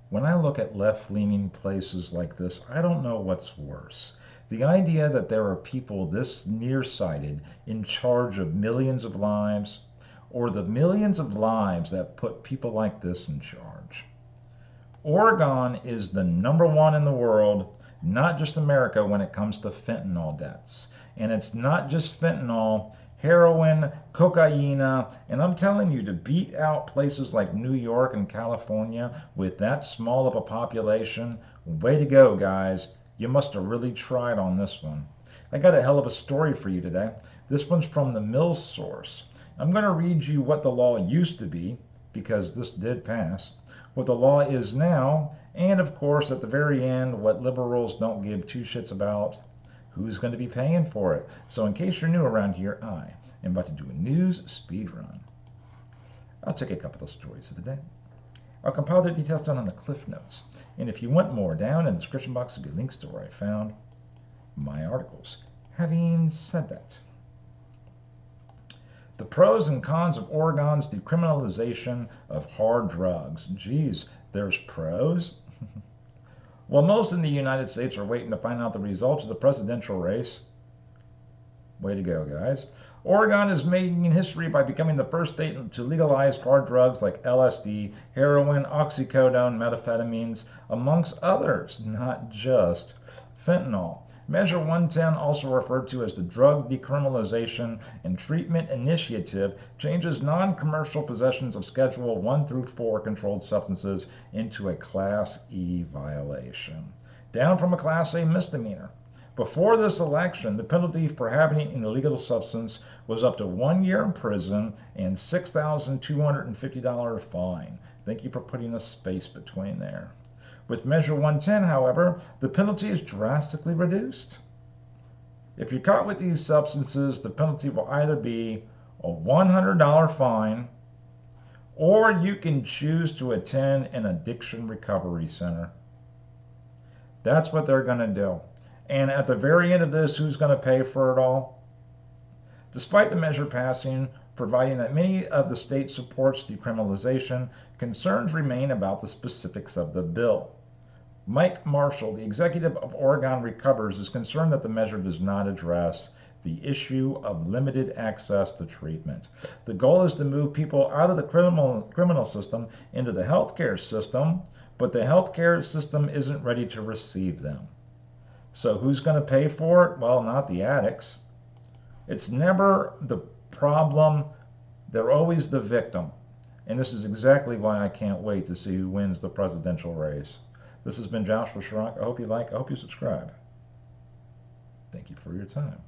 When I look at left-leaning places like this, I don't know what's worse. The idea that there are people this nearsighted in charge of millions of lives, or the millions of lives that put people like this in charge. Oregon is the #1 in the world, not just America, when it comes to fentanyl deaths. And it's not just fentanyl, heroin, cocaine, and I'm telling you, to beat out places like New York and California with that small of a population, way to go, guys. You must have really tried on this one. I got a hell of a story for you today. This one's from the Mills source. I'm going to read you what the law used to be, because this did pass, what the law is now, and of course, at the very end, what liberals don't give two shits about: who's going to be paying for it. So in case you're new around here, I am about to do a news speed run. I'll take a couple of stories of the day. I'll compile their details down on the Cliff Notes. And if you want more, down in the description box will be links to where I found my articles. Having said that, the pros and cons of Oregon's decriminalization of hard drugs. Geez, there's pros? While most in the United States are waiting to find out the results of the presidential race, way to go, guys, Oregon is making history by becoming the first state to legalize hard drugs like LSD, heroin, oxycodone, methamphetamines, amongst others, not just fentanyl. Measure 110, also referred to as the Drug Decriminalization and Treatment Initiative, changes non-commercial possessions of Schedule 1 through 4 controlled substances into a Class E violation, down from a Class A misdemeanor. Before this election, the penalty for having an illegal substance was up to 1 year in prison and $6,250 fine. Thank you for putting a space between there. With Measure 110, however, the penalty is drastically reduced. If you're caught with these substances, the penalty will either be a $100 fine, or you can choose to attend an addiction recovery center. That's what they're going to do. And at the very end of this, who's going to pay for it all? Despite the measure passing, providing that many of the state supports decriminalization, concerns remain about the specifics of the bill. Mike Marshall, the executive of Oregon Recovers, is concerned that the measure does not address the issue of limited access to treatment. The goal is to move people out of the criminal system into the healthcare system, but the healthcare system isn't ready to receive them. So who's going to pay for it? Well, not the addicts. It's never the problem. They're always the victim. And this is exactly why I can't wait to see who wins the presidential race. This has been Joshua Schrock. I hope you subscribe. Thank you for your time.